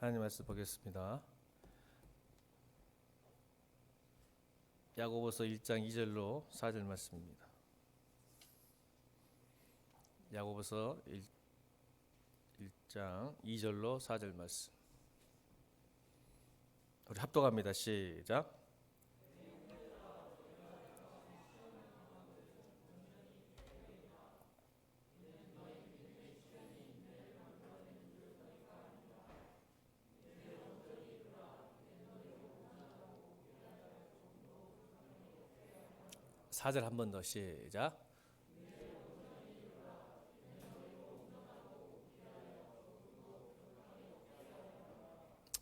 하나님 말씀 보겠습니다. 야고보서 1장 2절로 4절 말씀입니다. 야고보서 1장 2절로 4절 말씀. 우리 합독합니다. 시작. 4절 한 번 더 시작.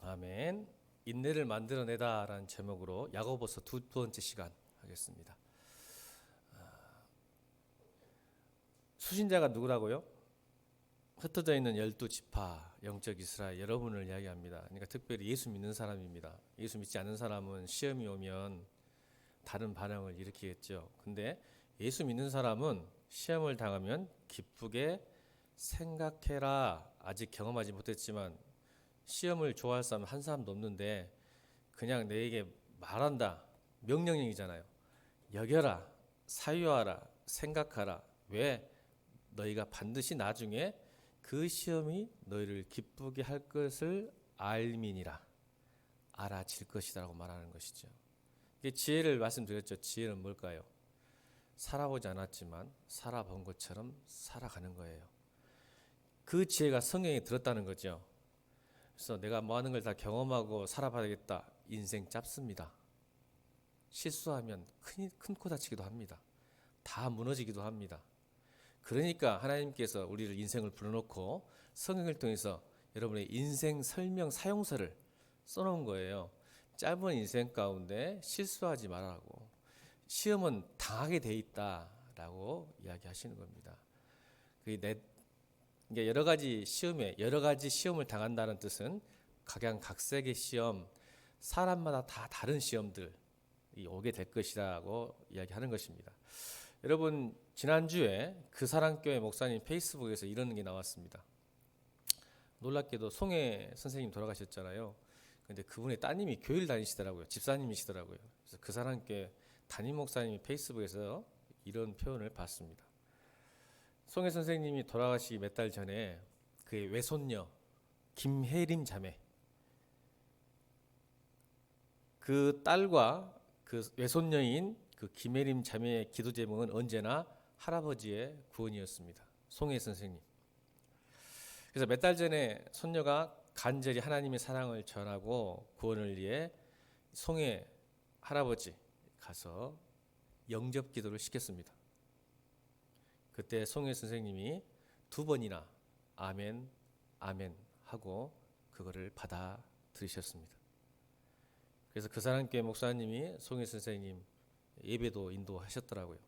아멘. 인내를 만들어내다라는 제목으로 야고보서 두 번째 시간 하겠습니다. 수신자가 누구라고요? 흩어져 있는 12지파 영적 이스라엘 여러분을 이야기합니다. 그러니까 특별히 예수 믿는 사람입니다. 예수 믿지 않는 사람은 시험이 오면 다른 반응을 일으키겠죠. 근데 예수 믿는 사람은 시험을 당하면 기쁘게 생각해라. 아직 경험하지 못했지만 시험을 좋아할 사람 한 사람도 없는데 그냥 내게 말한다. 명령형이잖아요. 여겨라, 사유하라, 생각하라. 왜? 너희가 반드시 나중에 그 시험이 너희를 기쁘게 할 것을 알미니라. 알아질 것이라고 말하는 것이죠. 이게 지혜를 말씀드렸죠. 지혜는 뭘까요? 살아보지 않았지만 살아본 것처럼 살아가는 거예요. 그 지혜가 성경에 들었다는 거죠. 그래서 내가 뭐 하는 걸 다 경험하고 살아봐야겠다. 인생 짧습니다. 실수하면 큰 코 다치기도 합니다. 다 무너지기도 합니다. 그러니까 하나님께서 우리를 인생을 불러놓고 성경을 통해서 여러분의 인생 설명 사용서를 써놓은 거예요. 짧은 인생 가운데 실수하지 말라고. 시험은 당하게 돼 있다라고 이야기하시는 겁니다. 여러 가지 시험을 당한다는 뜻은 각양각색의 시험, 사람마다 다 다른 시험들이 오게 될 것이라고 이야기하는 것입니다. 여러분, 지난주에 그사랑교회 목사님 페이스북에서 이런 게 나왔습니다. 놀랍게도 송혜 선생님 돌아가셨잖아요. 근데 그분의 따님이 교회를 다니시더라고요. 집사님이시더라고요. 그래서 그사랑교회 담임 목사님이 페이스북에서 이런 표현을 봤습니다. 송혜 선생님이 돌아가시기 몇 달 전에 그의 외손녀 김혜림 자매, 그 딸과 그 외손녀인 그 김혜림 자매의 기도 제목은 언제나 할아버지의 구원이었습니다. 송혜 선생님. 그래서 몇 달 전에 손녀가 간절히 하나님의 사랑을 전하고 구원을 위해 송혜 할아버지 가서 영접 기도를 시켰습니다. 그때 송혜 선생님이 2번이나 아멘, 아멘 하고 그거를 받아들이셨습니다. 그래서 그사랑교회 목사님이 송혜 선생님 예배도 인도하셨더라고요.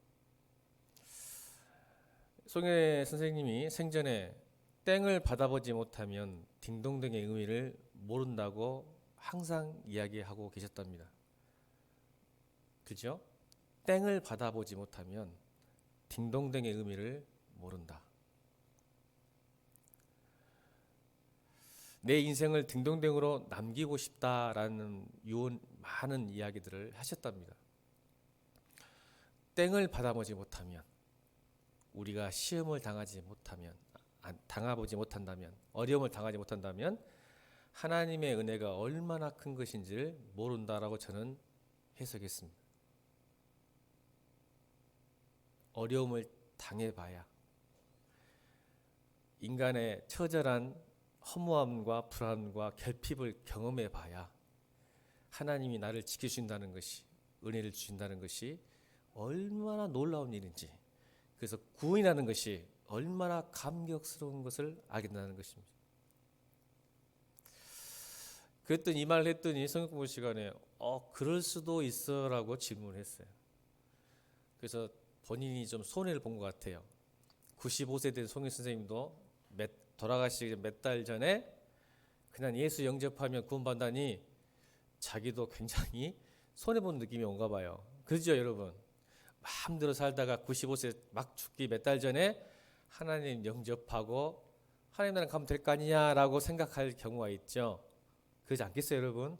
송혜 선생님이 생전에 땡을 받아보지 못하면 딩동댕의 의미를 모른다고 항상 이야기하고 계셨답니다. 그죠? 땡을 받아보지 못하면 딩동댕의 의미를 모른다. 내 인생을 딩동댕으로 남기고 싶다라는 많은 이야기들을 하셨답니다. 땡을 받아보지 못하면, 우리가 시험을 당해보지 못한다면, 어려움을 당하지 못한다면 하나님의 은혜가 얼마나 큰 것인지를 모른다라고 저는 해석했습니다. 어려움을 당해봐야, 인간의 처절한 허무함과 불안과 결핍을 경험해봐야 하나님이 나를 지켜주신다는 것이, 은혜를 주신다는 것이 얼마나 놀라운 일인지, 그래서 구원이라는 것이 얼마나 감격스러운 것을 알게 된다는 것입니다. 그랬더니 이 말을 했더니 성경 공부 시간에 그럴 수도 있어라고 질문을 했어요. 그래서 본인이 좀 손해를 본 것 같아요. 95세 된 송혜 선생님도 돌아가시기 몇 달 전에 그냥 예수 영접하면 구원받다니 자기도 굉장히 손해본 느낌이 온가 봐요. 그렇죠, 여러분? 마음대로 살다가 95세 막 죽기 몇 달 전에 하나님 영접하고 하나님 나라에 가면 될 거 아니냐라고 생각할 경우가 있죠. 그러지 않겠어요, 여러분?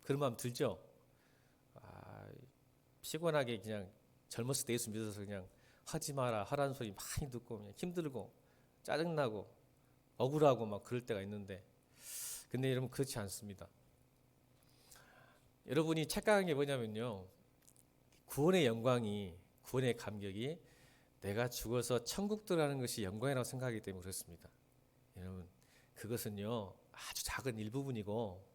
그런 마음 들죠? 피곤하게 그냥 젊었을 때 예수 믿어서 그냥 하지 마라 하라는 소리 많이 듣고 그냥 힘들고 짜증나고 억울하고 막 그럴 때가 있는데, 근데 여러분 그렇지 않습니다. 여러분이 착각한 게 뭐냐면요, 구원의 영광이, 구원의 감격이 내가 죽어서 천국 들어가는 것이 영광이라고 생각하기 때문에 그렇습니다. 여러분, 그것은요 아주 작은 일부분이고,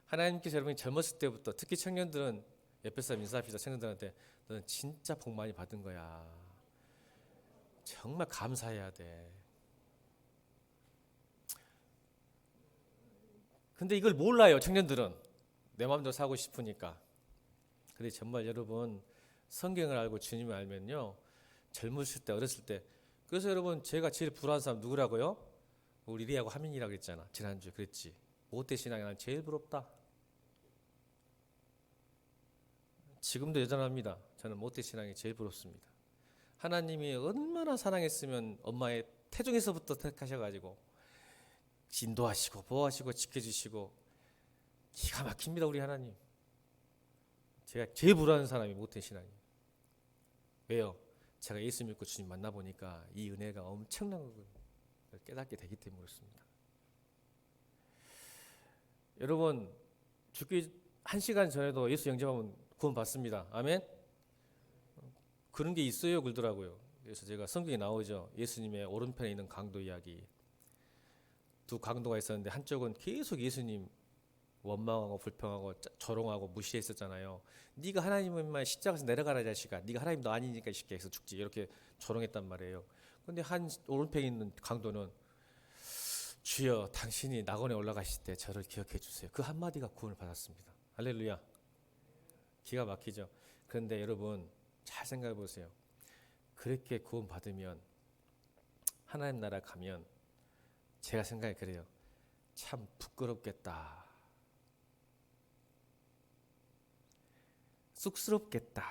하나님께서 여러분이 젊었을 때부터, 특히 청년들은 에베소 민사피자 청년들한테 너는 진짜 복 많이 받은 거야. 정말 감사해야 돼. 근데 이걸 몰라요, 청년들은. 내 마음대로 살고 싶으니까. 근데 정말 여러분, 성경을 알고 주님을 알면요, 젊으실 때, 어렸을 때. 그래서 여러분, 제가 제일 부러운 사람 누구라고요? 우리 리하고 하민이라고 했잖아. 지난주에 그랬지. 모태 신앙이 난 제일 부럽다. 지금도 여전합니다. 저는 모태 신앙이 제일 부럽습니다. 하나님이 얼마나 사랑했으면 엄마의 태중에서부터 택하셔가지고 인도하시고 보호하시고 지켜주시고 기가 막힙니다. 우리 하나님. 제가 제일 부러워하는 사람이 모태 신앙이에요. 왜요? 제가 예수 믿고 주님 만나보니까 이 은혜가 엄청난 걸 깨닫게 되기 때문에 그렇습니다. 여러분, 죽기 1시간 전에도 예수 영접하면 구원 받습니다. 아멘? 그런 게 있어요 그러더라고요. 그래서 제가 성경에 나오죠. 예수님의 오른편에 있는 강도 이야기. 두 강도가 있었는데 한쪽은 계속 예수님 원망하고 불평하고 조롱하고 무시했었잖아요. 네가 하나님만 십자가에서 내려가라 자식아. 네가 하나님도 아니니까 이 새끼에서 죽지. 이렇게 조롱했단 말이에요. 근데 한 오른편에 있는 강도는 주여 당신이 낙원에 올라가실 때 저를 기억해 주세요. 그 한마디가 구원을 받았습니다. 할렐루야. 기가 막히죠. 그런데 여러분 잘 생각해 보세요. 그렇게 구원 받으면 하나님 나라 가면 제가 생각이 그래요. 참 부끄럽겠다. 쑥스럽겠다.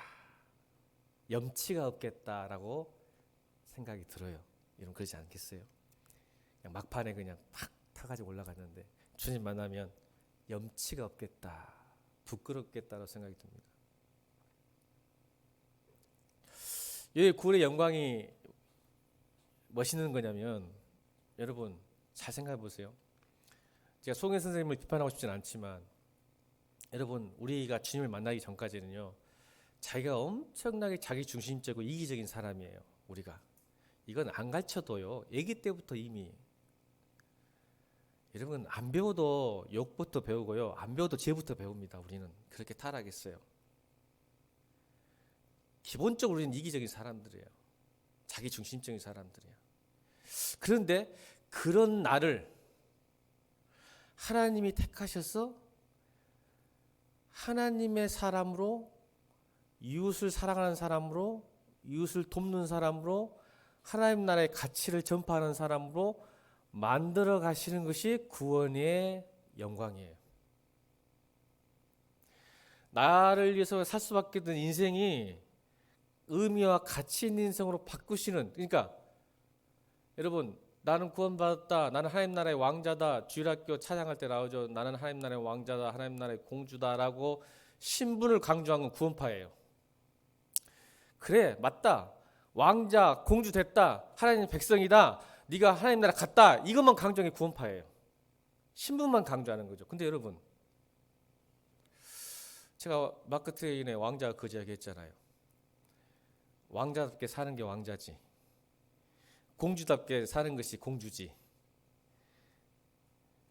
염치가 없겠다라고 생각이 들어요. 여러분 그러지 않겠어요? 그냥 막판에 그냥 팍 타가지고 올라갔는데 주님 만나면 염치가 없겠다. 부끄럽겠다라고 생각이 듭니다. 왜 구원의 영광이 멋있는 거냐면 여러분 잘 생각해 보세요. 제가 송혜 선생님을 비판하고 싶진 않지만 여러분 우리가 주님을 만나기 전까지는요 자기가 엄청나게 자기 중심적이고 이기적인 사람이에요. 우리가 이건 안 가르쳐도요 아기 때부터 이미 여러분 안 배워도 욕부터 배우고요 안 배워도 죄부터 배웁니다. 우리는 그렇게 타락했어요. 기본적으로 우리는 이기적인 사람들이에요. 자기 중심적인 사람들이에요. 그런데 그런 나를 하나님이 택하셔서 하나님의 사람으로 이웃을 사랑하는 사람으로 이웃을 돕는 사람으로 하나님 나라의 가치를 전파하는 사람으로 만들어 가시는 것이 구원의 영광이에요. 나를 위해서 살 수밖에 없는 인생이 의미와 가치 있는 인생으로 바꾸시는, 그러니까 여러분 나는 구원받았다, 나는 하나님 나라의 왕자다, 주일학교 찬양할 때 나오죠. 나는 하나님 나라의 왕자다, 하나님 나라의 공주다라고 신분을 강조한 건 구원파예요. 그래 맞다, 왕자 공주 됐다, 하나님 백성이다, 네가 하나님 나라 갔다, 이것만 강조한 게 구원파예요. 신분만 강조하는 거죠. 근데 여러분 제가 마크 트웨인의 왕자가 거지 얘기했잖아요. 왕자답게 사는 게 왕자지, 공주답게 사는 것이 공주지.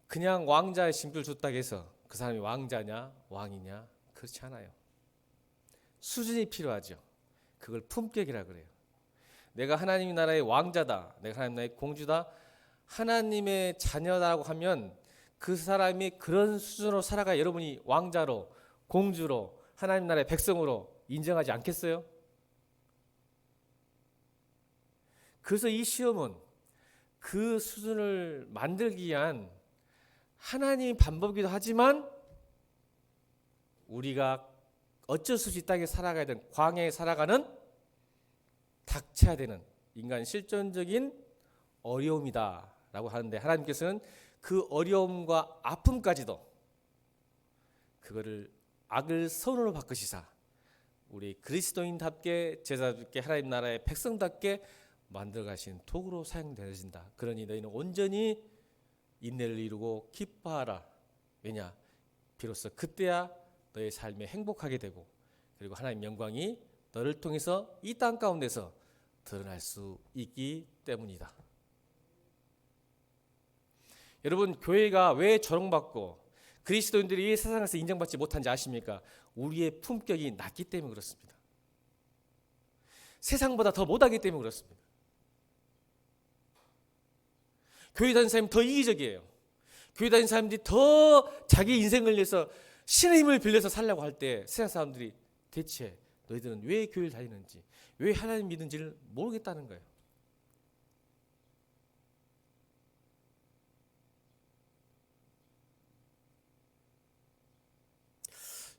그냥 왕자의 징표를 줬다고 해서 그 사람이 왕자냐 왕이냐 그렇지 않아요. 수준이 필요하죠. 그걸 품격이라 그래요. 내가 하나님 나라의 왕자다, 내가 하나님 나라의 공주다, 하나님의 자녀라고 하면 그 사람이 그런 수준으로 살아가 여러분이 왕자로 공주로 하나님 나라의 백성으로 인정하지 않겠어요? 그래서 이 시험은 그 수준을 만들기 위한 하나님의 방법이기도 하지만 우리가 어쩔 수 없이 이 땅에 살아가야 되는, 광야에 살아가는 닥쳐야 되는 인간 실존적인 어려움이다 라고 하는데, 하나님께서는 그 어려움과 아픔까지도 그거를 악을 선으로 바꾸시사 우리 그리스도인답게 제자답게 하나님 나라의 백성답게 만들어 가신 도구로 사용되어진다. 그러니 너희는 온전히 인내를 이루고 기뻐하라. 왜냐? 비로소 그때야 너의 삶에 행복하게 되고 그리고 하나님 영광이 너를 통해서 이 땅 가운데서 드러날 수 있기 때문이다. 여러분 교회가 왜 조롱받고 그리스도인들이 왜 세상에서 인정받지 못한지 아십니까? 우리의 품격이 낮기 때문에 그렇습니다. 세상보다 더 못하기 때문에 그렇습니다. 교회 다니는 사람이 더 이기적이에요. 교회 다니는 사람들이 더 자기 인생을 위해서 신의 힘을 빌려서 살려고 할 때 세상 사람들이 대체 너희들은 왜 교회를 다니는지, 왜 하나님 믿는지를 모르겠다는 거예요.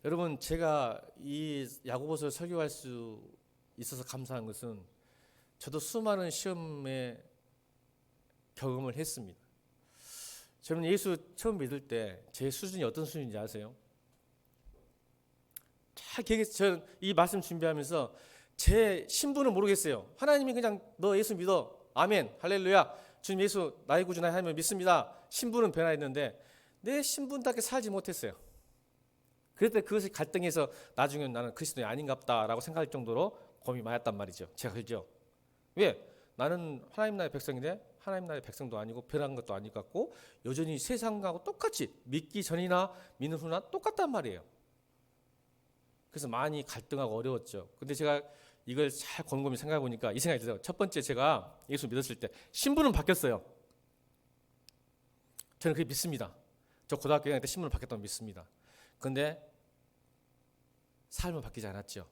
여러분, 제가 이 야고보서를 설교할 수 있어서 감사한 것은 저도 수많은 시험에 경험을 했습니다. 저는 예수 처음 믿을 때 제 수준이 어떤 수준인지 아세요? 잘 기억해서 저는 이 말씀 준비하면서 제 신분은 모르겠어요. 하나님이 그냥 너 예수 믿어. 아멘. 할렐루야. 주님 예수 나의 구주나 하나님을 믿습니다. 신분은 변화했는데 내 신분답게 살지 못했어요. 그랬더니 그것이 갈등해서 나중에 나는 그리스도인이 아닌갑다라고 생각할 정도로 고민이 많았단 말이죠. 제가 그죠? 왜? 나는 하나님 나라의 백성인데 하나님 나라의 백성도 아니고 변한 것도 아닌 것 같고 여전히 세상하고 똑같이 믿기 전이나 믿는 후나 똑같단 말이에요. 그래서 많이 갈등하고 어려웠죠. 근데 제가 이걸 잘 곰곰이 생각해 보니까 이 생각이 들어요. 첫 번째, 제가 예수 믿었을 때 신분은 바뀌었어요. 저는 그게 믿습니다. 저 고등학교 다닐 때 신분을 바뀌었다고 믿습니다. 그런데 삶은 바뀌지 않았죠.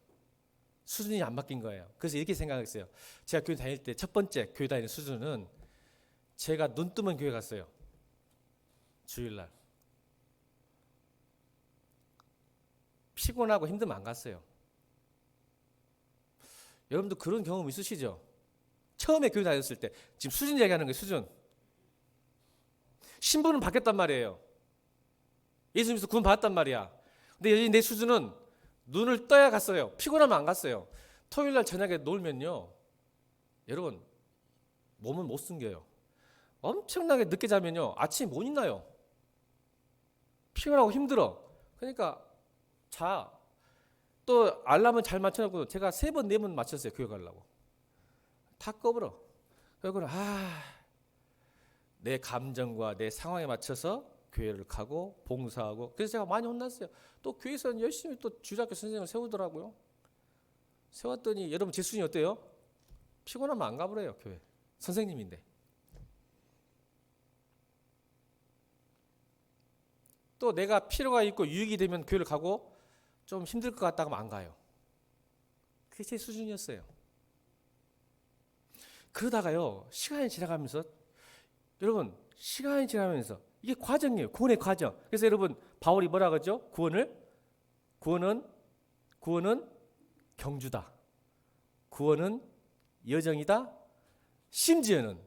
수준이 안 바뀐 거예요. 그래서 이렇게 생각했어요. 제가 교회 다닐 때 첫 번째 교회 다니는 수준은 제가 눈 뜨면 교회 갔어요. 주일날. 피곤하고 힘들면 안 갔어요. 여러분도 그런 경험 있으시죠? 처음에 교회 다녔을 때. 지금 수준 얘기하는 거예요. 수준. 신분은 바뀌었단 말이에요. 예수 믿어서 구원 받았단 말이야. 근데 여전히 내 수준은 눈을 떠야 갔어요. 피곤하면 안 갔어요. 토요일날 저녁에 놀면요, 여러분 몸은 못 숨겨요. 엄청나게 늦게 자면요 아침에 못 일어나요. 피곤하고 힘들어. 그러니까 자. 또 알람은 잘 맞춰놓고 제가 3번 4번 맞췄어요. 교회 가려고. 다 꺼버려. 그리고 내 감정과 내 상황에 맞춰서 교회를 가고 봉사하고. 그래서 제가 많이 혼났어요. 또 교회에서는 열심히 또 주일학교 선생님을 세우더라고요. 세웠더니 여러분 제 수준이 어때요? 피곤하면 안 가버려요. 교회 선생님인데. 또 내가 필요가 있고 유익이 되면 교회를 가고 좀 힘들 것 같다고 하면 안 가요. 그게 제 수준이었어요. 그러다가요 시간이 지나가면서, 여러분 시간이 지나면서 이게 과정이에요. 구원의 과정. 그래서 여러분 바울이 뭐라 그러죠? 구원은 경주다. 구원은 여정이다. 심지어는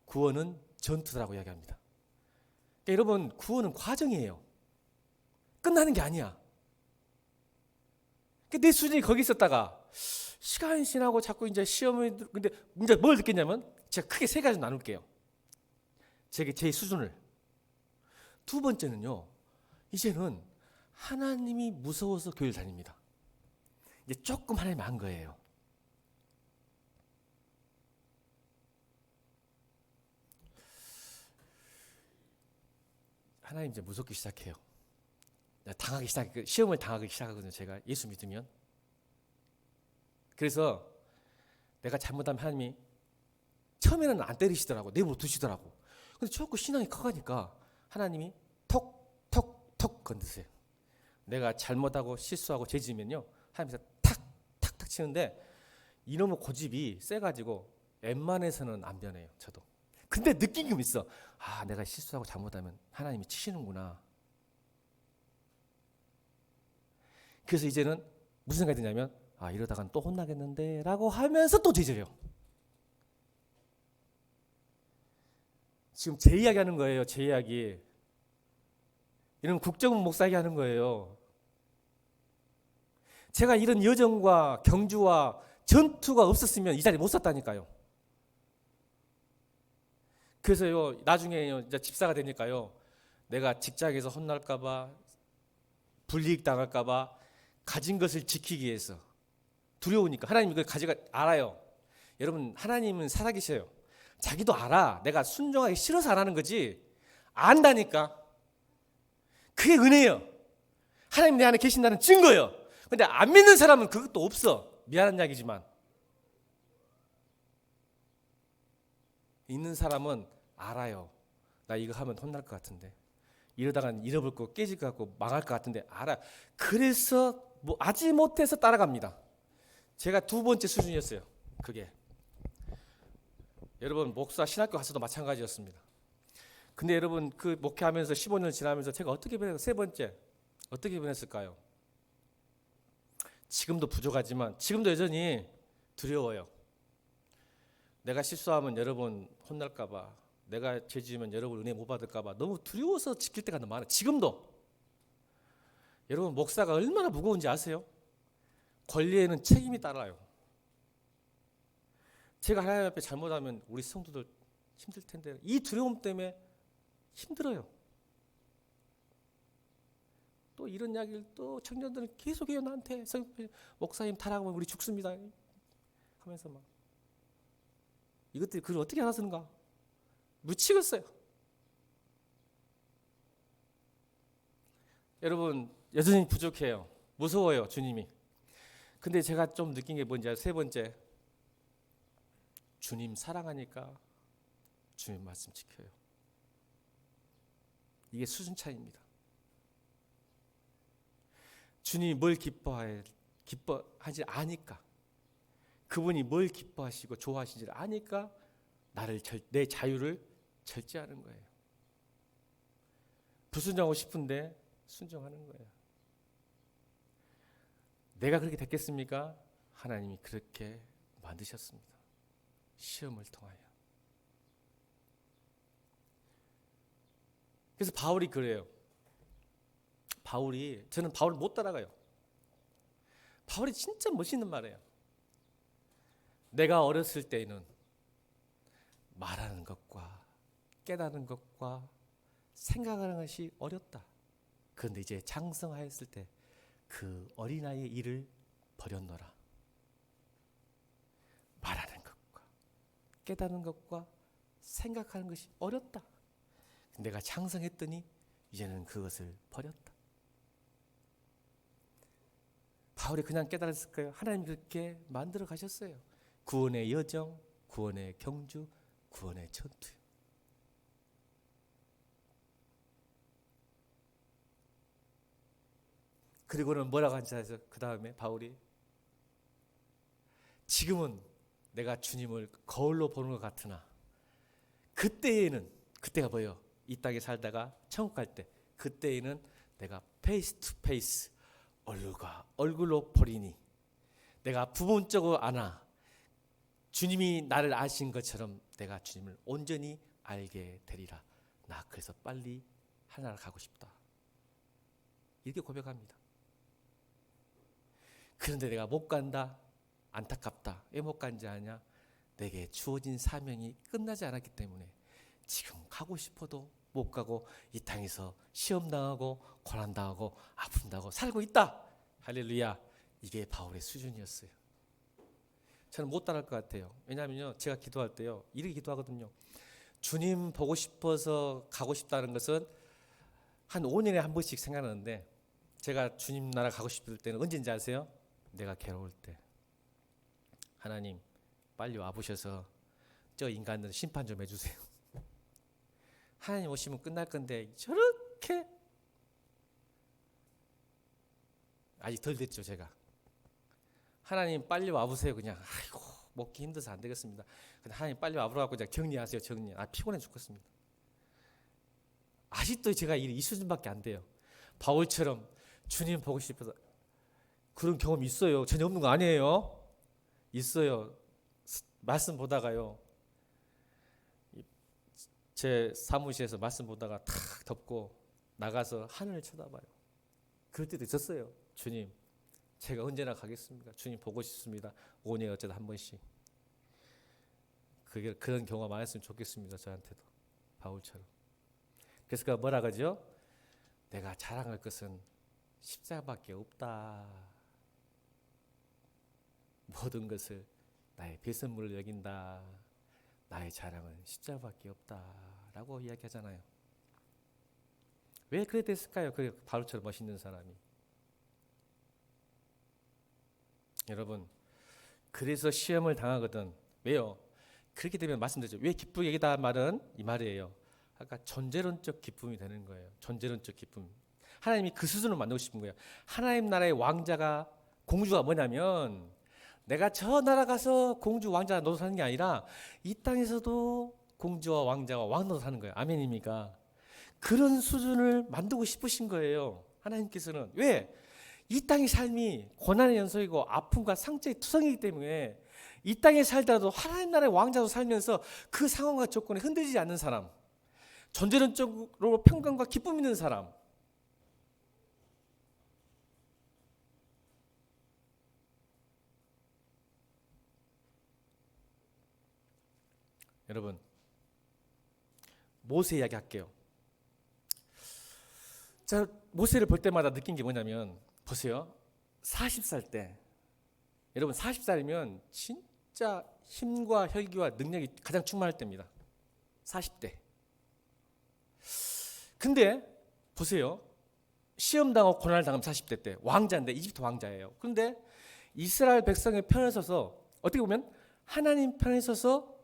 구원은 전투라고 이야기합니다. 그러니까 여러분 구원은 과정이에요. 끝나는 게 아니야. 내 수준이 거기 있었다가 시간이 지나고 자꾸 이제 시험을, 근데 이제 뭘 느꼈냐면 제가 크게 3가지 나눌게요. 제 수준을. 두 번째는요, 이제는 하나님이 무서워서 교회를 다닙니다. 이제 조금 하나님이 안 거예요. 하나님 이제 무섭기 시작해요. 시험을 당하기 시작하거든요. 제가 예수 믿으면. 그래서 내가 잘못하면 하나님이 처음에는 안 때리시더라고. 내버려 두시더라고. 근데 자꾸 신앙이 커가니까 하나님이 톡톡톡 건드세요. 내가 잘못하고 실수하고 죄지면요 하나님께서 탁탁탁 치는데 이놈의 고집이 세가지고 웬만해서는 안 변해요. 저도. 근데 느낀 게 있어. 아, 내가 실수하고 잘못하면 하나님이 치시는구나. 그래서 이제는 무슨 생각이 드냐면, 아, 이러다간 또 혼나겠는데 라고 하면서 또 죄져요. 지금 제 이야기 하는 거예요. 제 이야기. 이런 국정은 목사 이야기 하는 거예요. 제가 이런 여정과 경주와 전투가 없었으면 이 자리에 못 섰다니까요. 그래서요 나중에 이제 집사가 되니까요, 내가 직장에서 혼날까봐, 불이익 당할까봐 가진 것을 지키기 위해서 두려우니까, 하나님이 그걸 가지가 알아요. 여러분 하나님은 살아계셔요. 자기도 알아. 내가 순종하기 싫어서 안 하는 거지. 안다니까. 그게 은혜예요. 하나님 내 안에 계신다는 증거예요. 근데 안 믿는 사람은 그것도 없어. 미안한 이야기지만. 있는 사람은 알아요. 나 이거 하면 혼날 것 같은데, 이러다간 잃어버릴 거, 깨질 것 같고 망할 것 같은데 알아. 그래서 뭐 아지 못해서 따라갑니다. 제가 두 번째 수준이었어요. 그게 여러분 목사 신학교 가서도 마찬가지였습니다. 근데 여러분 그 목회하면서 15년 지나면서 제가 어떻게 변했어요? 세 번째 어떻게 변했을까요? 지금도 부족하지만 지금도 여전히 두려워요. 내가 실수하면 여러분 혼날까 봐, 내가 죄 지으면 여러분 은혜 못 받을까 봐 너무 두려워서 지킬 때가 너무 많아요. 지금도. 여러분 목사가 얼마나 무거운지 아세요? 권리에는 책임이 따라요. 제가 하나님 앞에 잘못하면 우리 성도들 힘들 텐데 이 두려움 때문에 힘들어요. 또 이런 이야기를 또 청년들은 계속해요. 나한테 목사님 타락하면 우리 죽습니다 하면서 막 이것들이 그걸 어떻게 알아서는가 미치겠어요. 여러분 여전히 부족해요. 무서워요 주님이. 근데 제가 좀 느낀 게 뭔지 세 번째, 주님 사랑하니까 주님 말씀 지켜요. 이게 수준 차이입니다. 주님이 뭘 기뻐하지 아니까, 그분이 뭘 기뻐하시고 좋아하시는지를 아니까 내 자유를 절제하는 거예요. 불순종하고 싶은데 순종하는 거예요. 내가 그렇게 됐겠습니까? 하나님이 그렇게 만드셨습니다. 시험을 통하여. 그래서 바울이 그래요. 저는 바울을 못 따라가요. 바울이 진짜 멋있는 말이에요. 내가 어렸을 때에는 말하는 것과 깨닫는 것과 생각하는 것이 어렵다. 그런데 이제 장성하였을 때 그 어린아이의 일을 버렸노라. 말하는 것과 깨닫는 것과 생각하는 것이 어렵다. 내가 장성했더니 이제는 그것을 버렸다. 바울이 그냥 깨달았을까요? 하나님 그렇게 만들어 가셨어요. 구원의 여정, 구원의 경주, 구원의 전투. 그리고는 뭐라고 하는지 아세요? 그 다음에 바울이 지금은 내가 주님을 거울로 보는 것 같으나 그때가 뭐예요? 이 땅에 살다가 천국 갈 때 그때에는 내가 페이스 투 페이스, 얼굴과 얼굴로 보리니 내가 부분적으로 아나 주님이 나를 아신 것처럼 내가 주님을 온전히 알게 되리라. 나 그래서 빨리 하나님 가고 싶다. 이렇게 고백합니다. 그런데 내가 못 간다. 안타깝다. 왜 못 간지 아냐? 내게 주어진 사명이 끝나지 않았기 때문에 지금 가고 싶어도 못 가고 이 땅에서 시험당하고 고난당하고 아픔당하고 살고 있다. 할렐루야. 이게 바울의 수준이었어요. 저는 못 따라할 것 같아요. 왜냐하면요, 제가 기도할 때요 이렇게 기도하거든요. 주님 보고 싶어서 가고 싶다는 것은 한 5년에 한 번씩 생각나는데, 제가 주님 나라 가고 싶을 때는 언제인지 아세요? 내가 괴로울 때. 하나님 빨리 와보셔서 저 인간들 심판 좀 해주세요. 하나님 오시면 끝날 건데 저렇게 아직 덜 됐죠. 제가 하나님 빨리 와보세요. 그냥 아이고 먹기 힘들어서 안 되겠습니다. 근데 하나님 빨리 와보라고 그냥 격리하세요. 격리. 피곤해 죽겠습니다. 아직도 제가 이 수준밖에 안 돼요. 바울처럼 주님 보고 싶어서 그런 경험 있어요. 전혀 없는 거 아니에요. 있어요. 말씀 보다가요, 제 사무실에서 말씀 보다가 탁 덮고 나가서 하늘을 쳐다봐요. 그럴 때도 있었어요. 주님 제가 언제나 가겠습니다. 주님 보고 싶습니다. 5년에 어쩌다 한 번씩. 그런 경우가 많았으면 좋겠습니다. 저한테도 바울처럼. 그래서 그가 뭐라 그러죠? 내가 자랑할 것은 십자가밖에 없다. 모든 것을 나의 배선물을 여긴다. 나의 자랑은 십자가밖에 없다라고 이야기하잖아요. 왜 그래 됐을까요? 그 바로처럼 멋있는 사람이. 여러분, 그래서 시험을 당하거든. 왜요? 그렇게 되면 말씀드렸죠. 왜 기쁘게 얘기다 말은 이 말이에요. 아까 존재론적 기쁨이 되는 거예요. 존재론적 기쁨. 하나님이 그 수준을 만들고 싶은 거예요. 하나님 나라의 왕자가, 공주가 뭐냐면 내가 저 나라 가서 공주 왕자 노릇 하는 게 아니라 이 땅에서도 공주와 왕자와 왕 노릇 하는 거예요. 아멘입니까? 그런 수준을 만들고 싶으신 거예요. 하나님께서는. 왜? 이 땅의 삶이 고난의 연속이고 아픔과 상처의 투성이기 때문에 이 땅에 살더라도 하나님 나라의 왕자로 살면서 그 상황과 조건에 흔들리지 않는 사람, 존재론적으로 평강과 기쁨 있는 사람, 여러분, 모세 이야기 할게요. 자, 모세를 볼 때마다 느낀 게 뭐냐면, 보세요. 40살 때, 여러분 40살이면 진짜 힘과 혈기와 능력이 가장 충만할 때입니다. 40대. 근데 보세요. 시험당하고 고난을 당하면 40대 때 왕자인데, 이집트 왕자예요. 그런데 이스라엘 백성의 편에 서서, 어떻게 보면 하나님 편에 서서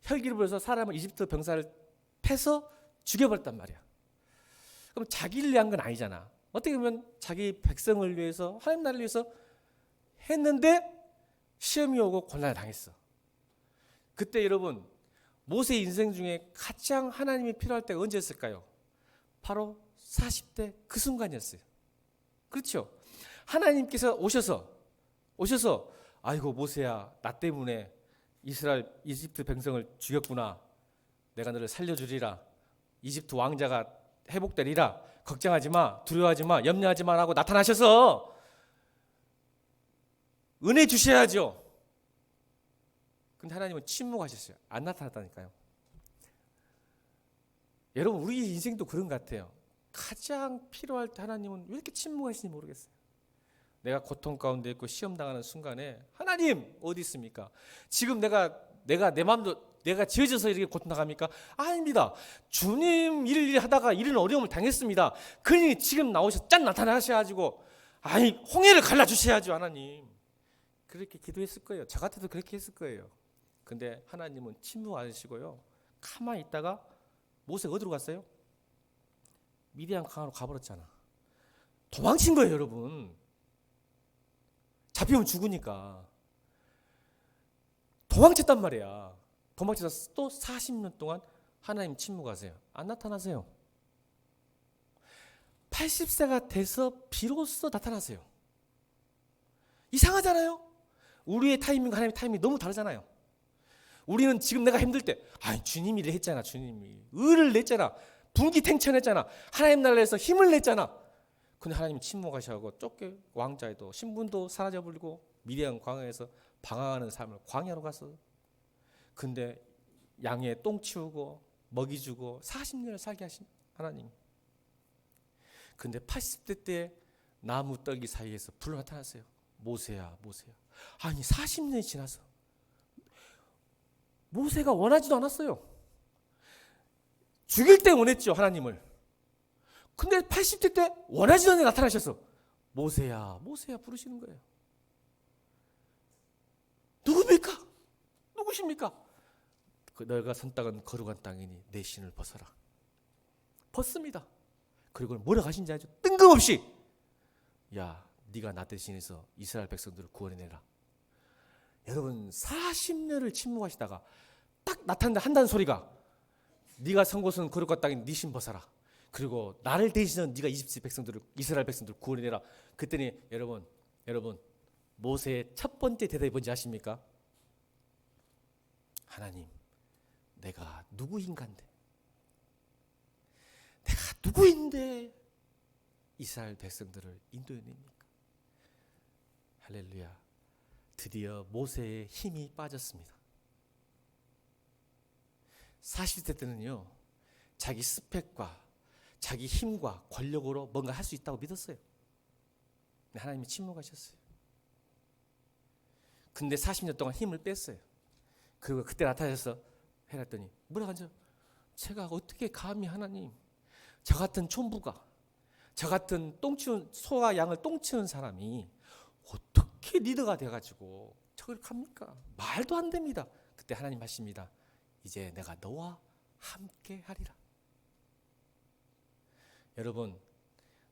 혈기를 부려서 사람을, 이집트 병사를 패서 죽여버렸단 말이야. 그럼 자기를 위한 건 아니잖아. 어떻게 보면 자기 백성을 위해서, 하나님 나라를 위해서 했는데 시험이 오고 고난을 당했어. 그때 여러분, 모세 인생 중에 가장 하나님이 필요할 때가 언제였을까요? 바로 40대 그 순간이었어요. 그렇죠? 하나님께서 오셔서 아이고 모세야, 나 때문에 이집트 백성을 죽였구나. 내가 너를 살려주리라. 이집트 왕자가 회복되리라. 걱정하지 마, 두려워하지 마, 염려하지 마라고 나타나셔서 은혜 주셔야죠. 근데 하나님은 침묵하셨어요. 안 나타났다니까요. 여러분, 우리 인생도 그런 것 같아요. 가장 필요할 때 하나님은 왜 이렇게 침묵하시는지 모르겠어요. 내가 고통 가운데 있고 시험 당하는 순간에 하나님 어디 있습니까? 지금 내가 내 마음도 내가 지어져서 이렇게 고통 당합니까? 아닙니다. 주님 일을 하다가 이런 어려움을 당했습니다. 그러니 지금 나오셔서 짠 나타나셔가지고 아니 홍해를 갈라주셔야죠. 하나님. 그렇게 기도했을 거예요. 저 같아도 그렇게 했을 거예요. 근데 하나님은 침묵 안 하시고요. 가만히 있다가 모세가 어디로 갔어요? 미디안 강으로 가버렸잖아. 도망친 거예요, 여러분. 잡히면 죽으니까. 도망쳤단 말이야. 도망쳐서 또 40년 동안 하나님 침묵하세요. 안 나타나세요. 80세가 돼서 비로소 나타나세요. 이상하잖아요. 우리의 타이밍과 하나님의 타이밍이 너무 다르잖아요. 우리는 지금 내가 힘들 때 아니 주님이 이래 했잖아. 주님이 의를 냈잖아. 분기탱천했잖아. 하나님 나라에서 힘을 냈잖아. 근데 하나님이 침묵하셔서 쫓겨 왕자에도 신분도 사라져버리고 미디안 광야에서 방황하는 삶을 광야로 가서 근데 양에 똥 치우고 먹이 주고 40년을 살게 하신 하나님. 근데 80대 때 나무 떨기 사이에서 불로 나타났어요. 모세야 모세야. 아니 40년이 지나서 모세가 원하지도 않았어요. 죽일 때 원했죠, 하나님을. 근데 80대 때 원하지도 않게 나타나셔서 모세야 모세야 부르시는 거예요. 누굽니까? 누구십니까? 너가 선 땅은 거룩한 땅이니 내 신을 벗어라. 벗습니다. 그리고 뭐라 하신지 알죠? 뜬금없이 야 네가 나 대신해서 이스라엘 백성들을 구원해내라. 여러분 40년을 침묵하시다가 딱 한다는 소리가 네가 선 곳은 거룩한 땅인 네 신 벗어라. 그리고 나를 대신해서 네가 이스라엘 백성들을 구원해내라. 그랬더니 여러분 모세의 첫 번째 대답이 뭔지 아십니까? 하나님 내가 누구인간데 내가 누구인데 이스라엘 백성들을 인도해냅니까? 할렐루야. 드디어 모세의 힘이 빠졌습니다. 40대 때는요 자기 스펙과 자기 힘과 권력으로 뭔가 할 수 있다고 믿었어요. 근데 하나님이 침묵하셨어요. 근데 40년 동안 힘을 뺐어요. 그리고 그때 나타나셔서 해놨더니 뭐라 하죠? 제가 어떻게 감히 하나님 저 같은 촌부가 저 같은 소와 양을 똥치는 사람이 어떻게 리더가 돼가지고 저걸 합니까? 말도 안 됩니다. 그때 하나님 하십니다. 이제 내가 너와 함께 하리라. 여러분,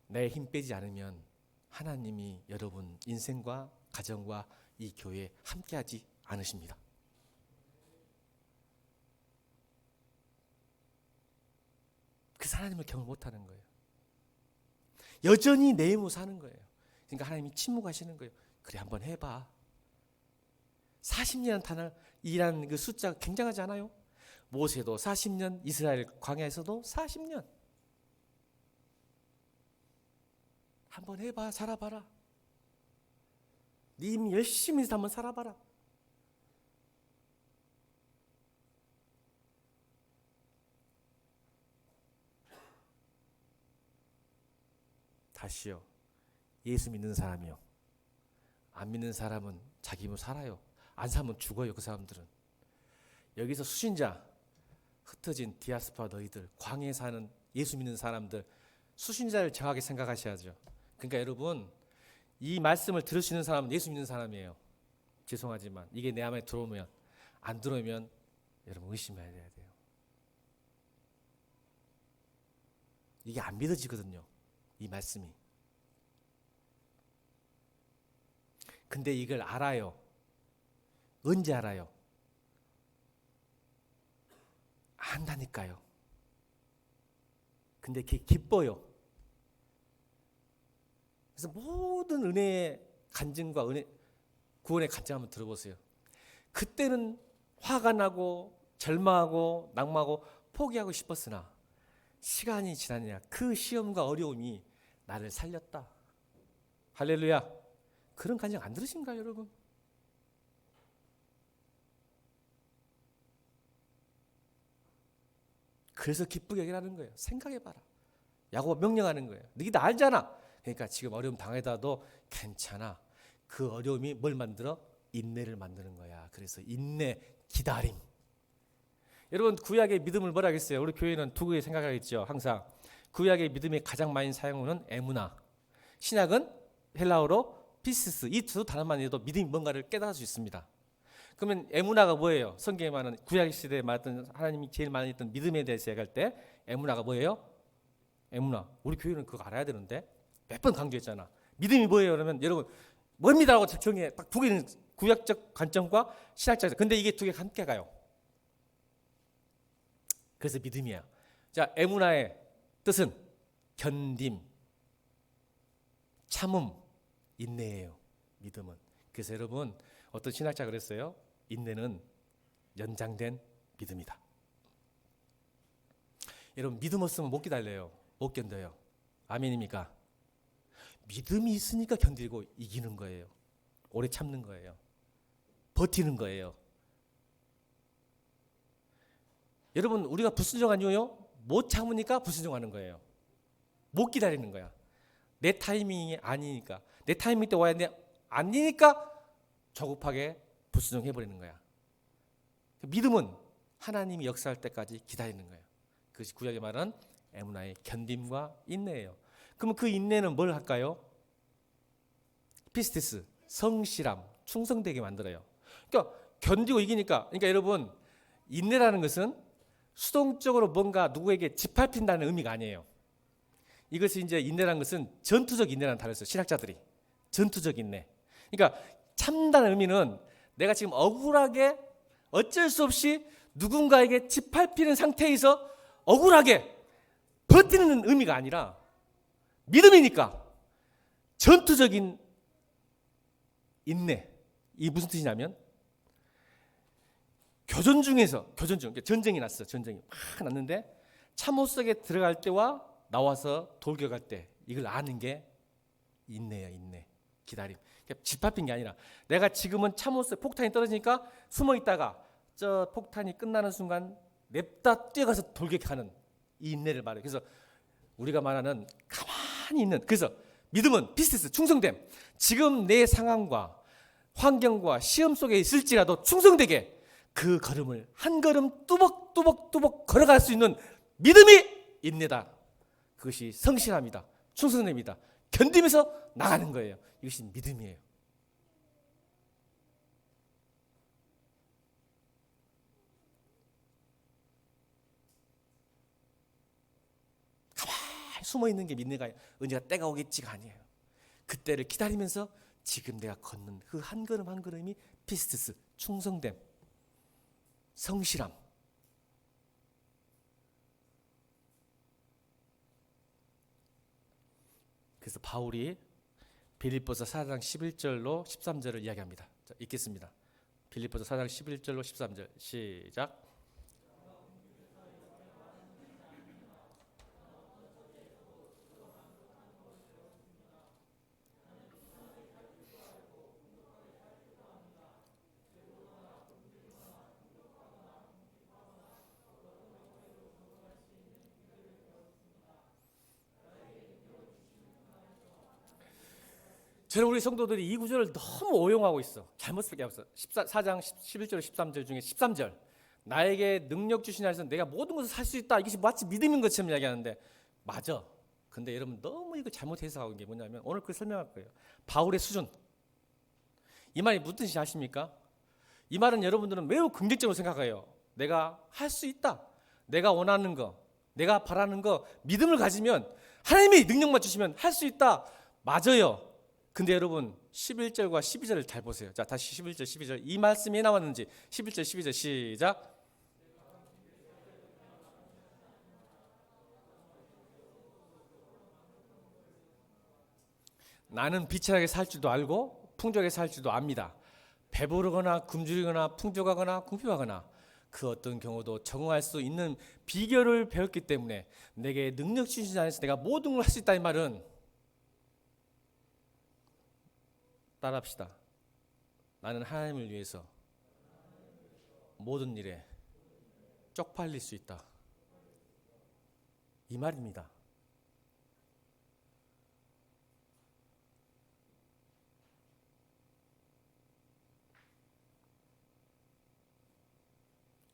내 힘 빼지 않으면 하나님이 여러분 인생과 가정과 이 교회에 함께하지 않으십니다. 그래서 하나님을 경험 못하는 거예요. 여전히 내 힘으로 사는 거예요. 그러니까 하나님이 침묵하시는 거예요. 그래, 한번 해봐. 40년 단을 일한 그 숫자가 굉장하지 않아요? 모세도 40년, 이스라엘 광야에서도 40년. 한번 해봐, 살아봐라. 네 힘 열심히 해서 한번 살아봐라. 다시요. 예수 믿는 사람이요. 안 믿는 사람은 자기 힘으로 살아요. 안 살면 죽어요. 그 사람들은. 여기서 수신자, 흩어진 디아스포라 너희들, 광야에 사는 예수 믿는 사람들, 수신자를 정확하게 생각하셔야죠. 그러니까 여러분, 이 말씀을 들을 수 있는 사람은 예수 믿는 사람이에요. 죄송하지만 이게 내 안에 들어오면, 안 들어오면 여러분 의심해야 돼요. 이게 안 믿어지거든요. 이 말씀이. 근데 이걸 알아요. 언제 알아요? 안다니까요. 근데 그게 기뻐요. 그래서 모든 은혜의 간증과 구원의 간증 한번 들어보세요. 그때는 화가 나고 절망하고 낙마하고 포기하고 싶었으나 시간이 지나느냐 그 시험과 어려움이 나를 살렸다. 할렐루야. 그런 간증 안 들으신가요, 여러분? 그래서 기쁘게 여기라는 거예요. 생각해봐라. 야고보가 명령하는 거예요. 너희 다 알잖아. 그러니까 지금 어려움 당하더라도 괜찮아. 그 어려움이 뭘 만들어? 인내를 만드는 거야. 그래서 인내, 기다림. 여러분, 구약의 믿음을 뭐라 하겠어요? 우리 교회는 두 가지 생각하겠죠. 항상 구약의 믿음이 가장 많이 사용하는 에무나, 신약은 헬라어로 피시스. 이 두 단어만 해도 믿음이 뭔가를 깨달을 수 있습니다. 그러면 에무나가 뭐예요? 성경에 많은 구약 시대에 말했던 하나님이 제일 많이 했던 믿음에 대해서 얘기할 때 에무나가 뭐예요? 에무나. 우리 교회는 그거 알아야 되는데 몇 번 강조했잖아. 믿음이 뭐예요? 그러면 여러분 뭡니다라고 정해 딱 두 개는 구약적 관점과 신학적. 근데 이게 두 개 함께 가요. 그래서 믿음이야. 자, 에무나의 뜻은 견딤, 참음, 인내예요. 믿음은. 그래서 여러분 어떤 신학자가 그랬어요. 인내는 연장된 믿음이다. 여러분 믿음 없으면 못 기다려요. 못 견뎌요. 아멘입니까? 믿음이 있으니까 견디고 이기는 거예요. 오래 참는 거예요. 버티는 거예요. 여러분 우리가 불순종한 이유요? 못 참으니까 불순종하는 거예요. 못 기다리는 거야. 내 타이밍이 아니니까. 내 타이밍 때 와야 돼. 아니니까 조급하게 불순종해버리는 거야. 믿음은 하나님이 역사할 때까지 기다리는 거예요. 그것이 구약에 말하는 에무나의 견딤과 인내예요. 그러면 그 인내는 뭘 할까요? 피스티스, 성실함, 충성되게 만들어요. 그러니까 견디고 이기니까. 그러니까 여러분 인내라는 것은 수동적으로 뭔가 누구에게 짓밟힌다는 의미가 아니에요. 이것이 이제 인내라는 것은 전투적 인내라는 단어를 써요. 신학자들이. 전투적 인내. 그러니까 참다는 의미는 내가 지금 억울하게 어쩔 수 없이 누군가에게 짓밟히는 상태에서 억울하게 버티는 의미가 아니라 믿음이니까 전투적인 인내. 이게 무슨 뜻이냐면 교전 중 전쟁이 났어. 전쟁이 막 났는데 참호 속에 들어갈 때와 나와서 돌격할 때 이걸 아는 게 인내야. 인내. 기다림. 그러니까 짓밟힌 게 아니라 내가 지금은 참호 속에 폭탄이 떨어지니까 숨어 있다가 저 폭탄이 끝나는 순간 냅다 뛰어가서 돌격하는 이 인내를 말해요. 그래서 우리가 말하는 가만히 있는, 그래서 믿음은 피스티스, 충성됨. 지금 내 상황과 환경과 시험 속에 있을지라도 충성되게 그 걸음을 한 걸음 뚜벅뚜벅 걸어갈 수 있는 믿음이 인내다. 그것이 성실함이다. 충성됩니다. 견디면서 나가는 거예요. 이것이 믿음이에요. 가만히 숨어있는 게 믿는 거예요. 언제가 때가 오겠지가 아니에요. 그때를 기다리면서 지금 내가 걷는 그 한 걸음 한 걸음이 피스티스, 충성됨, 성실함. 그래서 바울이 빌립보서 4장 11절로 13절을 이야기합니다. 자, 읽겠습니다. 빌립보서 4장 11절로 13절 시작. 저는 우리 성도들이 이 구절을 너무 오용하고 있어. 잘못 쓰게 하고 있어. 4장 11절 13절 중에 13절. 나에게 능력 주신 하나님께서 내가 모든 것을 살 수 있다. 이것이 마치 믿음인 것처럼 이야기하는데 맞아. 근데 여러분 너무 이거 잘못 해석하고 있는 게 뭐냐면 오늘 그걸 설명할 거예요. 바울의 수준. 이 말이 무슨 뜻인지 아십니까? 이 말은 여러분들은 매우 긍정적으로 생각해요. 내가 할 수 있다. 내가 원하는 거, 내가 바라는 거 믿음을 가지면 하나님이 능력만 주시면 할 수 있다. 맞아요. 근데 여러분 11절과 12절을 잘 보세요. 자, 다시 11절 12절 이 말씀이 나왔는지 11절 12절 시작. 나는 비천하게 살 줄도 알고 풍족하게 살 줄도 압니다. 배부르거나 굶주리거나 풍족하거나 궁핍하거나 그 어떤 경우도 적응할 수 있는 비결을 배웠기 때문에 내게 능력 주신 안에서 내가 모든 걸 할 수 있다는 말은 따라합시다. 나는 하나님을 위해서 모든 일에 쪽팔릴 수 있다. 이 말입니다.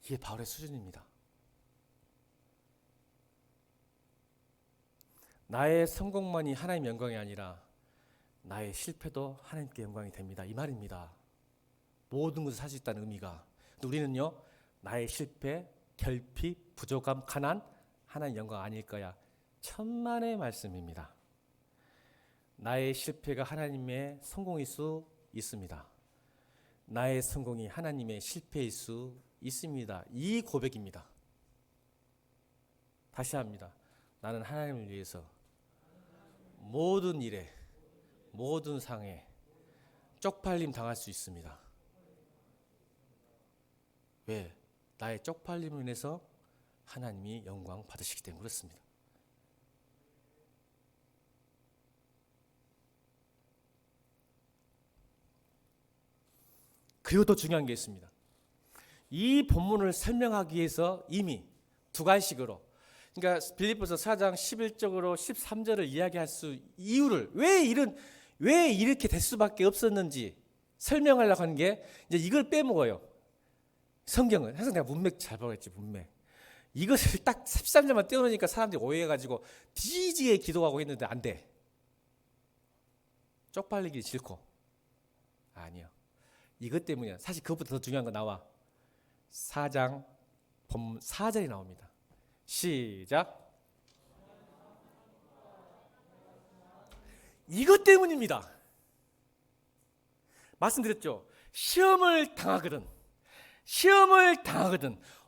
이게 바울의 수준입니다. 나의 성공만이 하나님 영광이 아니라 나의 실패도 하나님께 영광이 됩니다. 이 말입니다. 모든 것을 살 수 있다는 의미가. 우리는요, 나의 실패, 결핍, 부족함, 가난, 하나님 영광 아닐 거야. 천만의 말씀입니다. 나의 실패가 하나님의 성공일 수 있습니다. 나의 성공이 하나님의 실패일 수 있습니다. 이 고백입니다. 다시 합니다. 나는 하나님을 위해서 모든 일에 모든 상에 쪽팔림 당할 수 있습니다. 왜? 나의 쪽팔림을 인해서 하나님이 영광 받으시기 때문에 그렇습니다. 그리고 더 중요한 게 있습니다. 이 본문을 설명하기 위해서 이미 두 가지식으로, 그러니까 빌립보서 4장 11절로 13절을 이야기할 수 이유를 왜 이렇게 될 수밖에 없었는지 설명하려고 하는 게 이제 이걸 빼먹어요. 성경은 항상 내가 문맥 잘 보겠지. 문맥 이것을 딱 13절만 떼어놓으니까 사람들이 오해해가지고 뒤지게 기도하고 있는데 안 돼. 쪽팔리기 싫고. 아니요. 이것 때문이야. 사실 그것보다 더 중요한 거 나와. 4장 본문 4절이 나옵니다. 시작. 이것 때문입니다. 말씀드렸죠. 시험을 당하거든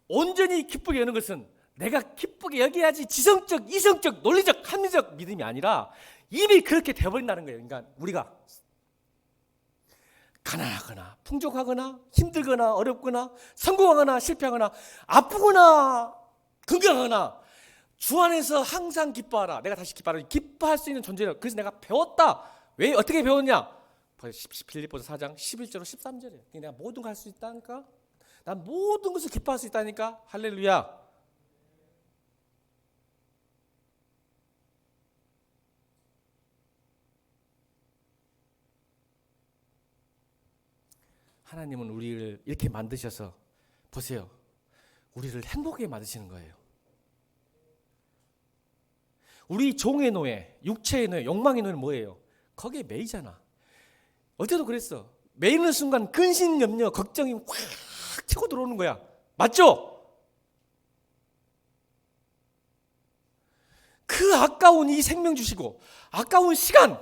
온전히 기쁘게 여는 것은 내가 기쁘게 여겨야지 지성적, 이성적, 논리적, 합리적 믿음이 아니라 이미 그렇게 되어버린다는 거예요. 그러니까 우리가 가난하거나 풍족하거나 힘들거나 어렵거나 성공하거나 실패하거나 아프거나 건강하거나 주 안에서 항상 기뻐하라. 내가 다시 기뻐하라. 기뻐할 수 있는 존재라. 그래서 내가 배웠다. 왜 어떻게 배웠냐? 빌립보서 4장 11절로 13절이에요. 내가 모든 걸 할 수 있다니까. 난 모든 것을 기뻐할 수 있다니까. 할렐루야. 하나님은 우리를 이렇게 만드셔서 보세요. 우리를 행복하게 만드시는 거예요. 우리 종의 노예, 육체의 노예, 욕망의 노예는 뭐예요? 거기에 매이잖아. 어제도 그랬어. 매이는 순간 근심, 염려, 걱정이 확 치고 들어오는 거야. 맞죠? 그 아까운 이 생명 주시고 아까운 시간,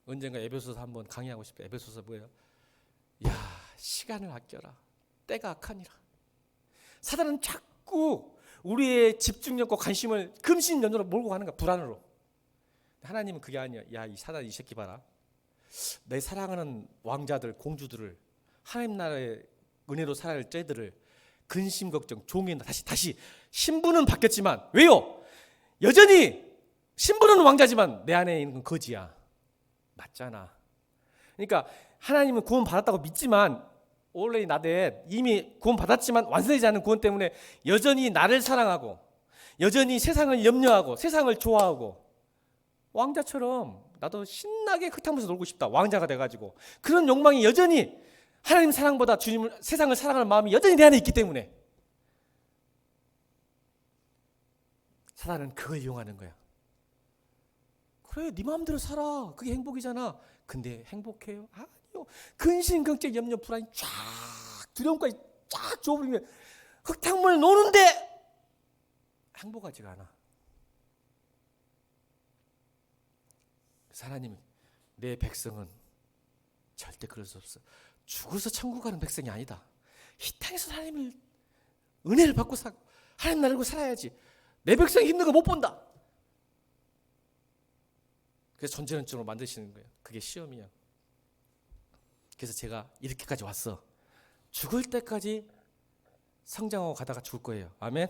언젠가 에베소서 한번 강의하고 싶어요. 에베소서 뭐예요? 야, 시간을 아껴라. 때가 악하니라. 사단은 자꾸 우리의 집중력과 관심을 금신연으로 몰고 가는 거야. 불안으로. 하나님은 그게 아니야. 야, 이 사단 이 새끼 봐라. 내 사랑하는 왕자들, 공주들을, 하나님 나라의 은혜로 살아갈 쟤들을 근심 걱정, 종이 다시 신분은 바뀌었지만 왜요? 여전히 신분은 왕자지만 내 안에 있는 건 거지야. 맞잖아. 그러니까 하나님은 구원 받았다고 믿지만 원래 나대 이미 구원 받았지만 완성되지 않은 구원 때문에 여전히 나를 사랑하고 여전히 세상을 염려하고 세상을 좋아하고 왕자처럼 나도 신나게 흙탕물에서 놀고 싶다. 왕자가 돼가지고 그런 욕망이 여전히 하나님 사랑보다 주님을 세상을 사랑하는 마음이 여전히 내 안에 있기 때문에 사단은 그걸 이용하는 거야. 그래, 네 마음대로 살아. 그게 행복이잖아. 근데 행복해요? 아니요. 근심, 걱정, 염려, 불안이 쫙 두려움까지 쫙 줘버리면 흙탕물 노는데 행복하지가 않아. 하나님이 내 백성은 절대 그럴 수 없어. 죽어서 천국 가는 백성이 아니다. 이 땅에서 하나님을 은혜를 받고 살고 하나님 나라를 살아야지. 내 백성이 힘든 거 못 본다. 그래서 존재론적으로 만드시는 거예요. 그게 시험이야. 그래서 제가 이렇게까지 왔어. 죽을 때까지 성장하고 가다가 죽을 거예요. 아멘.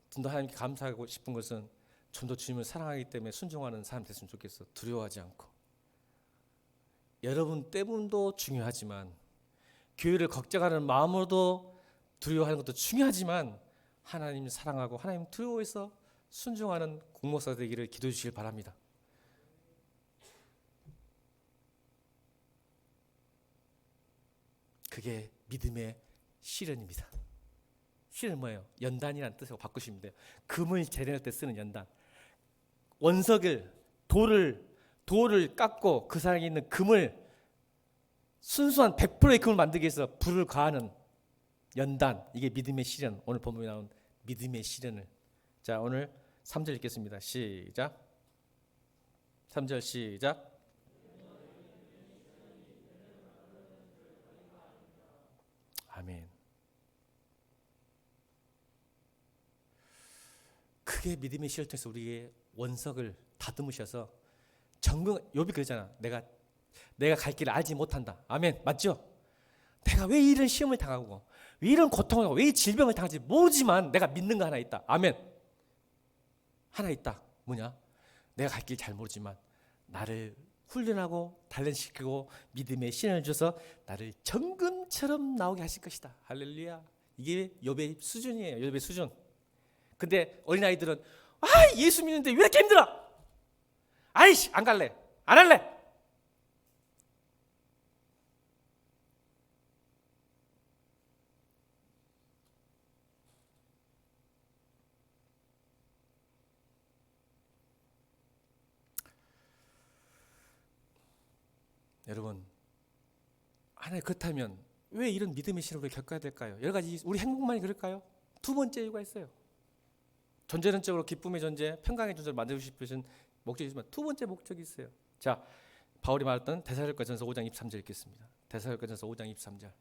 좀 더 하나님께 감사하고 싶은 것은 좀 더 주님을 사랑하기 때문에 순종하는 사람 됐으면 좋겠어. 두려워하지 않고. 여러분 때문도 중요하지만 교회를 걱정하는 마음으로도 두려워하는 것도 중요하지만 하나님 사랑하고 하나님 두려워해서 순종하는 공목사 되기를 기도해 주시길 바랍니다. 그게 믿음의 실현입니다. 실은 뭐예요? 연단이라는 뜻으로 바꾸시면 돼요. 금을 재련할 때 쓰는 연단. 원석을 돌을 깎고 그 사랑에 있는 금을 순수한 100%의 금을 만들기 위해서 불을 가하는 연단. 이게 믿음의 실현. 오늘 본문에 나온 믿음의 실현을. 자, 오늘 3절 읽겠습니다. 시작. 3절 시작. 아멘. 그게 믿음의 실현을 통해서 우리의 원석을 다듬으셔서 정명. 욥이 그러잖아. 내가 갈 길을 알지 못한다. 아멘. 맞죠? 내가 왜 이런 시험을 당하고 왜 이런 고통을 하고 왜 이 질병을 당하지 모르지만 내가 믿는 거 하나 있다. 아멘. 하나 있다. 뭐냐? 내가 갈 길 잘 모르지만 나를 훈련하고 단련시키고 믿음의 신을 줘서 나를 정금처럼 나오게 하실 것이다. 할렐루야. 이게 욥의 수준이에요. 욥의 수준. 근데 어린아이들은 예수 믿는데 왜 이렇게 힘들어? 아이씨, 안 갈래. 안 할래. 여러분, 하나님 그렇다면 왜 이런 믿음의 시련을 겪어야 될까요? 여러 가지 우리 행복만이 그럴까요? 두 번째 이유가 있어요. 존재론적으로 기쁨의 존재, 평강의 존재를 만들고 싶으신 목적이지만 두 번째 목적이 있어요. 자, 바울이 말했던 데살로니가전서 5장 23절 읽겠습니다. 데살로니가전서 5장 23절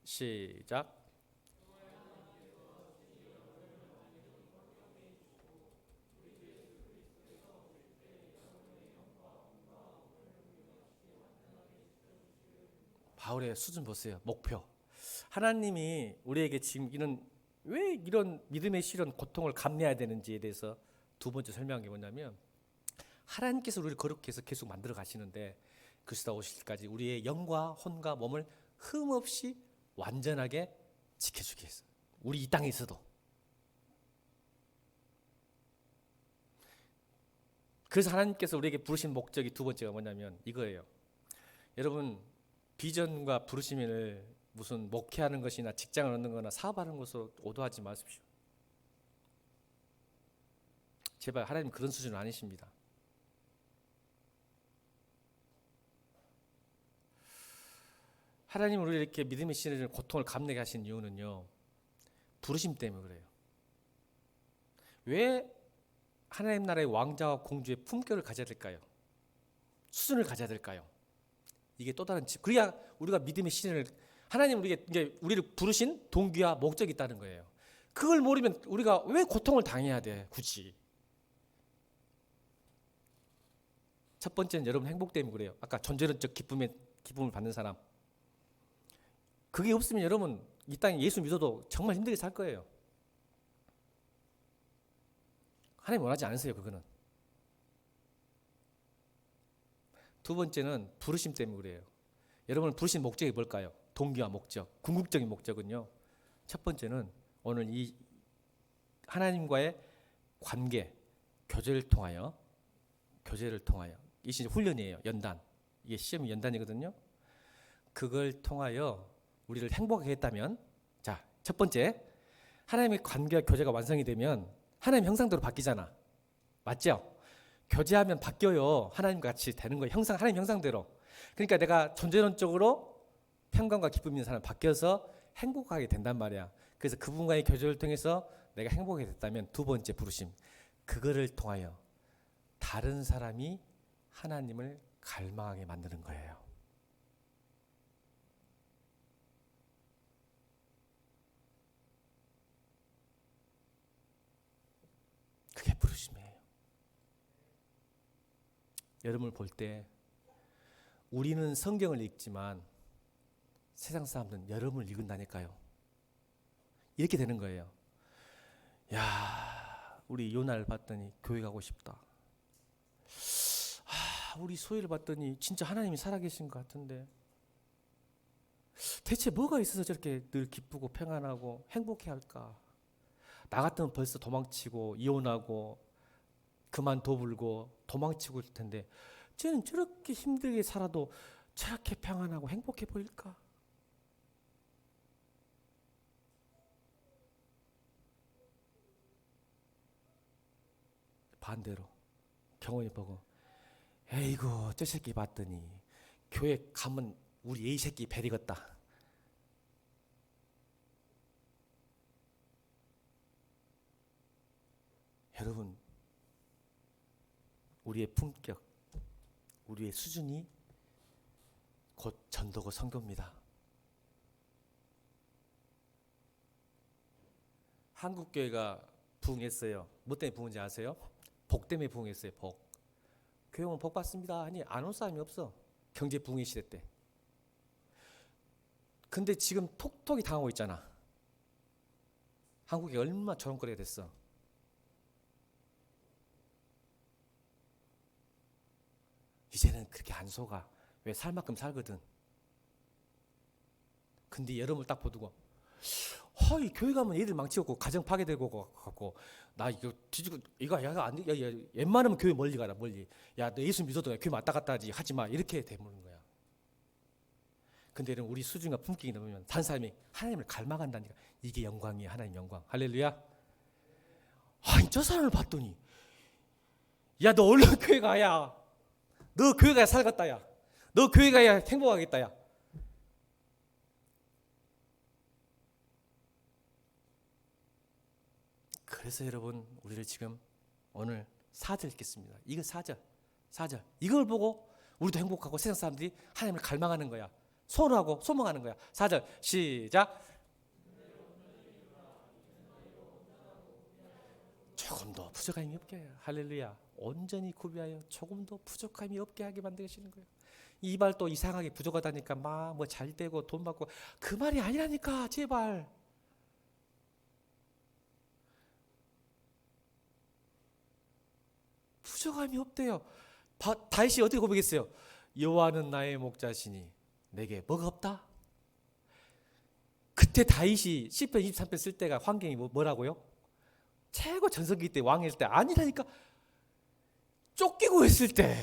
시작. 바울의 수준 보세요. 목표. 하나님이 우리에게 지금 왜 이런 믿음의 실현 고통을 감내해야 되는지에 대해서 두 번째 설명한 게 뭐냐면 하나님께서 우리를 거룩히 해서 계속 만들어 가시는데 그리스도 오실 때까지 우리의 영과 혼과 몸을 흠없이 완전하게 지켜주기 위해서. 우리 이 땅에 있어도. 그래서 하나님께서 우리에게 부르신 목적이 두 번째가 뭐냐면 이거예요. 여러분, 비전과 부르심을 무슨 목회하는 것이나 직장을 얻는 거나 사업하는 것으로 오도하지 마십시오. 제발, 하나님 그런 수준은 아니십니다. 하나님은 우리 이렇게 믿음의 신을 고통을 감내게 하신 이유는요, 부르심 때문에 그래요. 왜 하나님 나라의 왕자와 공주의 품격을 가져야 될까요? 수준을 가져야 될까요? 이게 또 다른 그래야 우리가 믿음의 신을, 하나님 우리를 부르신 동기와 목적이 있다는 거예요. 그걸 모르면 우리가 왜 고통을 당해야 돼? 굳이. 첫 번째는 여러분 행복 때문에 그래요. 아까 존재론적 기쁨을 받는 사람. 그게 없으면 여러분 이 땅에 예수 믿어도 정말 힘들게 살 거예요. 하나님 원하지 않으세요, 그거는. 두 번째는 부르심 때문에 그래요. 여러분을 부르신 목적이 뭘까요? 동기와 목적, 궁극적인 목적은요. 첫 번째는 오늘 이 하나님과의 관계, 교제를 통하여 이 진짜 훈련이에요. 연단. 이게 시험이 연단이거든요. 그걸 통하여 우리를 행복하게 했다면, 자, 첫 번째, 하나님의 관계와 교제가 완성이 되면 하나님 형상대로 바뀌잖아. 맞죠? 교제하면 바뀌어요. 하나님 같이 되는 거예요. 하나님 형상대로. 그러니까 내가 존재론적으로 평강과 기쁨 있는 사람 바뀌어서 행복하게 된단 말이야. 그래서 그분과의 교제를 통해서 내가 행복하게 됐다면 두 번째 부르심. 그거를 통하여 다른 사람이 하나님을 갈망하게 만드는 거예요. 그게 부르심이에요. 여러분을 볼 때 우리는 성경을 읽지만 세상 사람들은 여러분을 읽는다니까요. 이렇게 되는 거예요. 야, 우리 요나를 봤더니 교회 가고 싶다. 우리 소희를 봤더니 진짜 하나님이 살아계신 것 같은데 대체 뭐가 있어서 저렇게 늘 기쁘고 평안하고 행복해할까? 나 같으면 벌써 도망치고 이혼하고 그만둬불고 도망치고 있을 텐데 쟤는 저렇게 힘들게 살아도 저렇게 평안하고 행복해 보일까? 반대로 경험해 보고 에이구 저 새끼 봤더니 교회 가면 우리 이 새끼 베리겠다. 여러분, 우리의 품격, 우리의 수준이 곧 전도고 선교입니다. 한국교회가 부흥했어요. 뭐 때문에 부흥인지 아세요? 복 때문에 부흥했어요. 복. 교회 오면 복 받습니다 하니 안 올 사람이 없어. 경제 부흥의 시대 때. 근데 지금 톡톡이 당하고 있잖아. 한국이 얼마나 조롱거리가 됐어. 이제는 그렇게 안 속아. 왜 살 만큼 살거든. 근데 여러분을 딱 보두고 이 교회 가면 애들 망치고 가정 파괴되고 갖고 나 이거 뒤지고 이거 안 돼. 야, 웬만하면 교회 멀리 가라 멀리. 야, 너 예수 믿어도 교회 왔다 갔다 하지 마. 이렇게 되는 거야. 근데 우리 수준과 품격이 넘으면 다른 사람이 하나님을 갈망한다니까. 이게 영광이야. 하나님 영광. 할렐루야. 저 사람을 봤더니 야, 너 얼른 교회 가야. 너 교회 가야 살겠다 야. 너 교회 가야 행복하겠다 야. 그래서 여러분 우리를 지금 오늘 4절 읽겠습니다. 이거 4절 이걸 보고 우리도 행복하고 세상 사람들이 하나님을 갈망하는 거야. 소원하고 소망하는 거야. 4절 시작. 조금도 부족함이 없게 할렐루야. 온전히 구비하여 조금도 부족함이 없게 하게 만드시는 거예요. 이 말 또 이상하게 부족하다니까 막 뭐 잘 되고 돈 받고 그 말이 아니라니까 제발. 부족함이 없대요. 다윗이 어떻게 고백했어요? 여호와는 나의 목자시니 내게 뭐가 없다? 그때 다윗이 시편 23편 쓸 때가 환경이 뭐라고요? 최고 전성기 때 왕일 때 아니라니까. 쫓기고 있을 때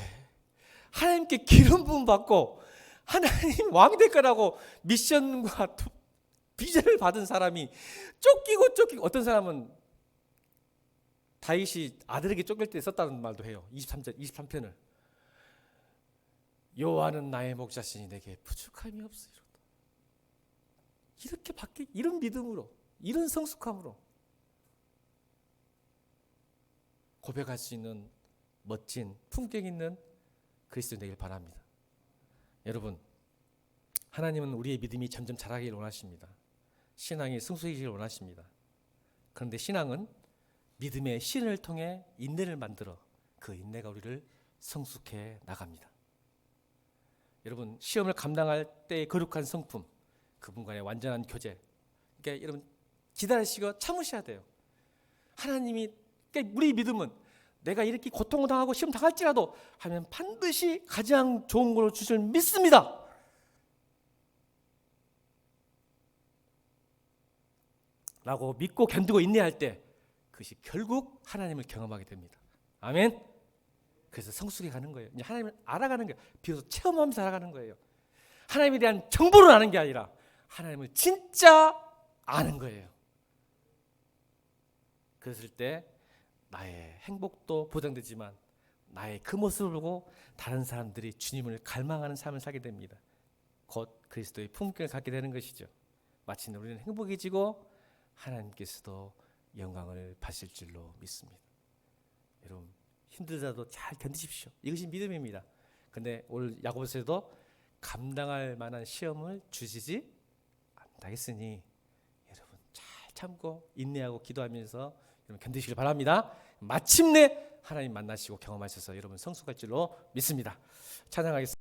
하나님께 기름 부음 받고 하나님 왕 될 거라고 미션과 비전을 받은 사람이 쫓기고 어떤 사람은 다윗이 아들에게 쫓길 때 썼다는 말도 해요. 23편을. 여호와는 나의 목자시니 내게 부족함이 없으리로다. 이렇게 이런 믿음으로, 이런 성숙함으로 고백할 수 있는 멋진 품격 있는 그리스도 되길 바랍니다. 여러분, 하나님은 우리의 믿음이 점점 자라기를 원하십니다. 신앙이 성숙해지기를 원하십니다. 그런데 신앙은 믿음의 신을 통해 인내를 만들어 그 인내가 우리를 성숙해 나갑니다. 여러분, 시험을 감당할 때의 거룩한 성품, 그분과의 완전한 교제, 그러니까 여러분 기다리시고 참으셔야 돼요. 하나님이, 그러니까 우리 믿음은 내가 이렇게 고통을 당하고 시험 당할지라도 하면 반드시 가장 좋은 걸 주실 믿습니다. 라고 믿고 견디고 인내할 때 그것이 결국 하나님을 경험하게 됩니다. 아멘. 그래서 성숙해 가는 거예요. 이제 하나님을 알아가는 거예요. 비로소 체험하면서 알아가는 거예요. 하나님에 대한 정보를 아는 게 아니라 하나님을 진짜 아는 거예요. 그랬을 때 나의 행복도 보장되지만 나의 그 모습을 보고 다른 사람들이 주님을 갈망하는 삶을 살게 됩니다. 곧 그리스도의 품격을 갖게 되는 것이죠. 마침내 우리는 행복해지고 하나님께서도 영광을 받으실 줄로 믿습니다. 여러분, 힘들다도 잘 견디십시오. 이것이 믿음입니다. 그런데 오늘 야고보서에도 감당할 만한 시험을 주시지 않다겠으니 여러분 잘 참고 인내하고 기도하면서 여러분 견디시길 바랍니다. 마침내 하나님 만나시고 경험하셔서 여러분 성숙할 줄로 믿습니다. 찬양하겠습니다.